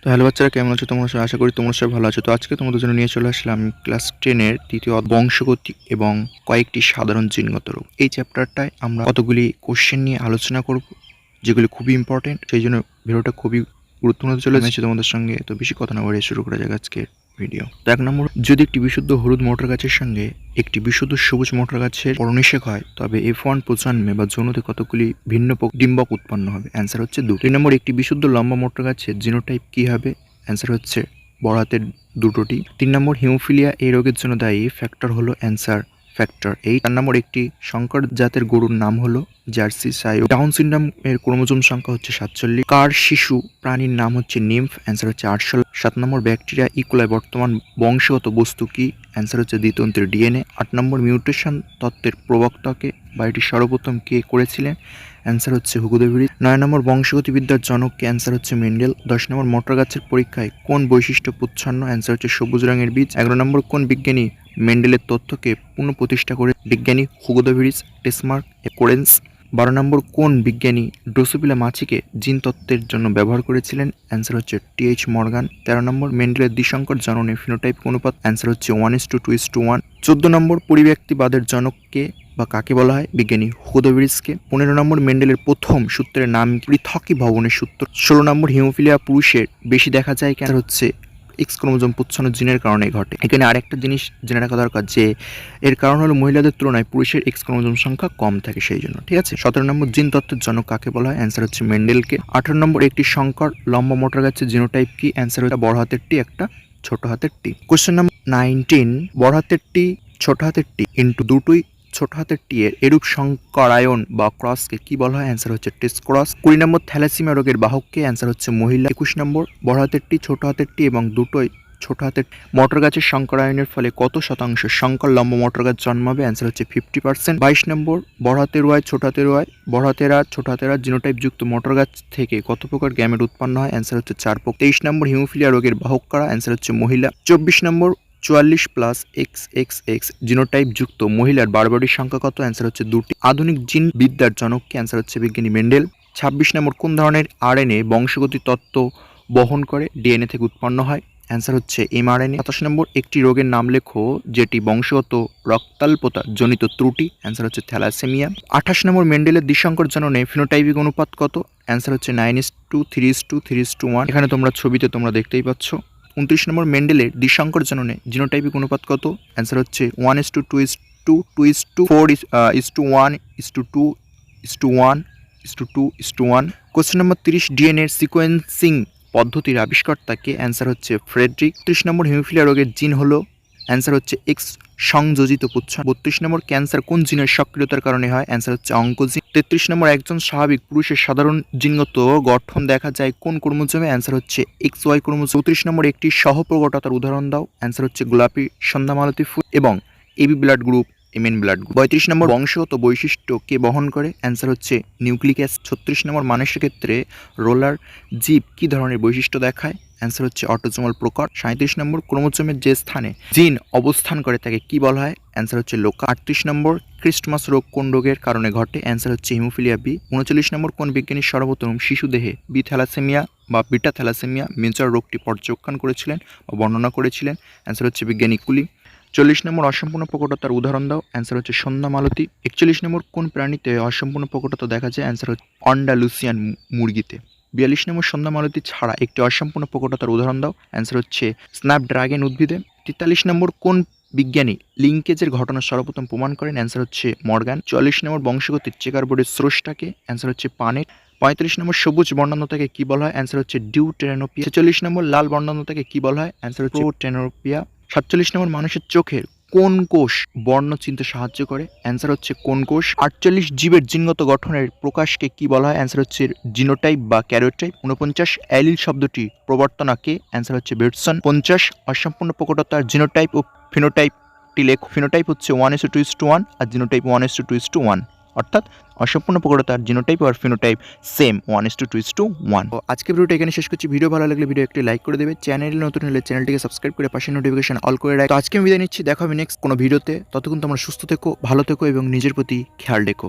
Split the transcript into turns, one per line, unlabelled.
তো হ্যালো বাচ্চারা, কেমন আছো তোমরা সবাই? আশা করি তোমরা সবাই ভালো আছো। তো আজকে তোমাদের জন্য নিয়ে চলে আসলাম ক্লাস 10 এর তৃতীয় বংশগতি এবং কয়েকটি সাধারণ জিনগত রোগ। এই চ্যাপ্টারটায় আমরা কতগুলি কোশ্চেন নিয়ে আলোচনা করব, যেগুলি খুবই ইম্পর্টেন্ট। সেই জন্য ভিডিওটা খুবই গুরুত্বপূর্ণ হতে চলেছে তোমাদের সঙ্গে। তো বেশি কথা না বাড়িয়ে শুরু করা যাক আজকের ভিডিও। তো 1 নম্বর, যদি একটি বিশুদ্ধ হলুদ মোটর গাছের সঙ্গে একটি বিশুদ্ধ সবুজ মোটর গাছের পরনিষেক হয়, তবে F1 প্রজন্মে বা যৌনতে কতগুলি ভিন্ন ডিম্বক উৎপন্ন হবে? অ্যান্সার হচ্ছে 2। 3 নম্বর, একটি বিশুদ্ধ লম্বা মোটর গাছের জিনোটাইপ কি হবে? অ্যান্সার হচ্ছে বড় হাতের দুটোটি। 3 নম্বর, হিমোফিলিয়া এই রোগের জন্য দায়ী ফ্যাক্টর হলো অ্যান্সার ফ্যাক্টর 8। 4 নম্বর, একটি সংকর জাতের গরুর নাম হলো জার্সি সাইও। ডাউন সিনড্রোম এর ক্রোমোজোম সংখ্যা হচ্ছে 47। কার শিশু প্রাণীর নাম হচ্ছে নিম্ফ? অ্যান্সার হচ্ছে 800। 7 নম্বর, ব্যাকটেরিয়া ইকোলাই বর্তমান বংশগত বস্তু কি? অ্যান্সার হচ্ছে দ্বিতন্ত্রের ডিএনএ। 8 নম্বর, মিউটেশন তত্ত্বের প্রবক্তাকে বা এটি সর্বপ্রথম কে করেছিলেন? অ্যান্সার হচ্ছে হুগো দ্য ভ্রিজ। 9 নম্বর, বংশগতিবিদ্যার জনক কে? অ্যান্সার হচ্ছে মেন্ডেল। 10 নম্বর, মোটর গাছের পরীক্ষায় কোন বৈশিষ্ট্য প্রচ্ছন্ন? অ্যান্সার হচ্ছে সবুজ রঙের বীজ। 11 নম্বর, কোন বিজ্ঞানী মেন্ডেলের তথ্যকে পুনঃপ্রতিষ্ঠা করে? বিজ্ঞানী হুগো দ্য ভ্রিজ, টেসমার্ক, কোরেন্স। 12 নম্বর, কোন বিজ্ঞানী ড্রোসোফিলা মাছিকে জিন তত্ত্বের জন্য ব্যবহার করেছিলেন? অ্যান্সার হচ্ছে টি.এইচ. মর্গান। 13 নম্বর, মেন্ডেলের দ্বিসংকর জননে ফিনোটাইপ অনুপাত? অ্যান্সার হচ্ছে 1:2:1। 14 নম্বর, পরিব্যক্তিবাদের জনককে বা কাকে বলা হয়? বিজ্ঞানী হুগো দ্য ভ্রিজকে। 15 নম্বর, মেন্ডেলের প্রথম সূত্রের নাম পৃথকী ভবনের সূত্র। 16 নম্বর, হিমোফিলিয়া পুরুষের বেশি দেখা যায় কেন? হচ্ছে এক্স ক্রোমোজোম প্রচ্ছন্ন জিনের কারণে ঘটে। এখানে আরেকটা জিনিস জেনে রাখা দরকার, যে এর কারণ হলো মহিলাদের তুলনায় পুরুষের এক্স ক্রোমোজোম সংখ্যা কম থাকে, সেই জন্য। ঠিক আছে। 17 নম্বর, জিন তত্ত্বের জনক কাকে বলা হয়? অ্যান্সার হচ্ছে মেন্ডেলকে। 18 নম্বর, একটি সংকর লম্বা মোটর গাছের জিনোটাইপ কি? অ্যান্সার হচ্ছে বড় হাতের টি, একটা ছোট হাতের টি। কোশ্চেন নাম্বার 19, বড় হাতের টি ছোট হাতের টি ইন্টু দুটোই ছোট হাতের টি এর এরূপ সংকরায়ন বা ক্রসকে কি বলা হয়? অ্যান্সার হচ্ছে টেস্ট ক্রস। 20 নম্বর, থ্যালাসিমিয়া রোগের বাহককে? অ্যান্সার হচ্ছে মহিলা। 21 নম্বর, বড় হাতের টি ছোট হাতের টি এবং দুটোই ছোট হাতের মোটর গাছের সংকরায়নের ফলে কত শতাংশ সংকর লম্বা মোটর গাছ জন্মাবে? অ্যান্সার হচ্ছে 50%। 22 নম্বর, বড় হাতের ওয়াই ছোট হাতের ওয়াই বড় হাতের আর ছোট হাতের আর জিনোটাইপ যুক্ত মোটর গাছ থেকে কত প্রকার গ্যামেট উৎপন্ন হয়? অ্যান্সার হচ্ছে 4 প্রকার। 23 নম্বর, হিমোফিলিয়া রোগের বাহক কারা? অ্যান্সার হচ্ছে মহিলা। 24 নম্বর, 44+XXX জিনোটাইপ যুক্ত মহিলার বারবারির সংখ্যা কত? অ্যান্সার হচ্ছে 2টি। আধুনিক জিন বিদ্যার জনককে? অ্যান্সার হচ্ছে বিজ্ঞানী মেন্ডেল। 26 নম্বর, কোন ধরনের আরএনএ বংশগতি তত্ত্ব বহন করে? ডিএনএ থেকে উৎপন্ন হয়। অ্যান্সার হচ্ছে এমআরএনএ। 27 নম্বর, একটি রোগের নাম লেখো যেটি বংশগত রক্তাল্পতা জনিত ত্রুটি। অ্যান্সার হচ্ছে থ্যালাসেমিয়া। 28 নম্বর, মেন্ডেলের দ্বিসংকর জননে ফিনোটাইপিক অনুপাত কত? অ্যান্সার হচ্ছে 9:3:3:1। এখানে তোমরা ছবিতে তোমরা দেখতেই পাচ্ছ। 29 নম্বর, মেন্ডেলের দ্বিসংকর জননে জিনোটাইপিক অনুপাত কত? অ্যান্সার হচ্ছে 1:2:2:1:1:2:1:1। কোশ্চেন নম্বর 30, ডিএনএর সিকোয়েন্সিং পদ্ধতির আবিষ্কর্তাকে? অ্যান্সার হচ্ছে ফ্রেডরিক। 30 নম্বর, হিমোফিলিয়া রোগের জিন হলো? অ্যান্সার হচ্ছে এক্স সংযোজিত প্রচ্ছন্ন। 32 নম্বর, ক্যান্সার কোন জিনের সক্রিয়তার কারণে হয়? অ্যান্সার হচ্ছে অঙ্কোজিন। 33 নম্বর, একজন স্বাভাবিক পুরুষের সাধারণ জিনগত গঠন দেখা যায় কোন ক্রোমোজোমে? অ্যান্সার হচ্ছে XY ক্রোমোজোম। 34 নম্বর, একটি সহপ্রকটতার উদাহরণ দাও। অ্যান্সার হচ্ছে গোলাপি সন্ধ্যামালতী ফুল এবং AB blood group, MN blood group. 35 number, বংশগত বৈশিষ্ট্য কে বহন করে? অ্যান্সার হচ্ছে নিউক্লিক অ্যাসিড। 36 নম্বর, মানুষের ক্ষেত্রে রোলার জীব কি ধরনের বৈশিষ্ট্য দেখায়? অ্যান্সার হচ্ছে অটোজোমাল প্রকার। 37 নম্বর, ক্রোমোজোমের যে স্থানে জিন অবস্থান করে তাকে কি বলা হয়? অ্যান্সার হচ্ছে লোকা। 38 নম্বর, ক্রিস্টমাস রোগ কোন রোগের কারণে ঘটে? অ্যান্সার হচ্ছে হিমোফিলিয়া বি। 39 নম্বর, কোন বিজ্ঞানী সর্বপ্রথম শিশু দেহে বি থ্যালাসেমিয়া বা বিটা থ্যালাসেমিয়া মেজর রোগটি পর্যবেক্ষণ করেছিলেন বা বর্ণনা করেছিলেন? অ্যান্সার হচ্ছে বিজ্ঞানী কুলি। 40 নম্বর, অসম্পূর্ণ প্রকটতার উদাহরণ দাও। অ্যান্সার হচ্ছে সন্ধ্যা মালতী। 41 নম্বর, কোন প্রাণীতে অসম্পূর্ণ প্রকটতা দেখা যায়? অ্যান্সার হচ্ছে অন্ডালুসিয়ান মুরগিতে। 42 নম্বর, সন্ধ্যা মালতী ছাড়া একটি অসম্পূর্ণ প্রকটতার উদাহরণ দাও। অ্যান্সার হচ্ছে স্ন্যাপড্রাগন উদ্ভিদে। 43 নম্বর, কোন বিজ্ঞানী লিঙ্কেজের ঘটনা সর্বপ্রথম প্রমাণ করেন? অ্যান্সার হচ্ছে মর্গান। 44 নম্বর, বংশগতির চেকার বোর্ডের স্রষ্টাকে? অ্যান্সার হচ্ছে পানেট। 35 নম্বর, সবুজ বর্ণান্ধতাকে কি বলা হয়? অ্যান্সার হচ্ছে ডিউটেরানোপিয়া। 46 নম্বর, লাল বর্ণান্ধতাকে কি বলা হয়? অ্যান্সার হচ্ছে প্রোটেনোপিয়া। 47 নম্বর, মানুষের চোখের কোন কোষ বর্ণ চিনতে সাহায্য করে? অ্যান্সার হচ্ছে কোন কোষ। 48, জীবের জিনগত গঠনের প্রকাশকে কি বলা হয়? অ্যান্সার হচ্ছে জিনোটাইপ বা ক্যারিওটাইপ। 49, অ্যালিল শব্দটি প্রবর্তনাকে? অ্যান্সার হচ্ছে বেটসন। 50, অসম্পূর্ণ প্রকটতার জিনোটাইপ ও ফিনোটাইপটি লেখ। ফিনোটাইপ হচ্ছে 1:2:1 আর জিনোটাইপ 1:2:1, অর্থাৎ অসম্পূর্ণ প্রকটতার জিনোটাইপ আর ফিনোটাইপ সেম 1:2:1। তো আজকে ভিডিওটা এখানে শেষ করছি। ভিডিও ভালো লাগলে ভিডিও একটি লাইক করে দেবে। চ্যানেলে নতুন হলে চ্যানেলটিকে সাবস্ক্রাইব করে পাশে নোটিফিকেশন অল করে রাখো। তো আজকে আমি বিদায় নিচ্ছি, দেখা হবে নেক্সট কোনো ভিডিওতে। ততক্ষণ তোমরা সুস্থ থেকো, ভালো থেকো এবং নিজের প্রতি খেয়াল রেখো।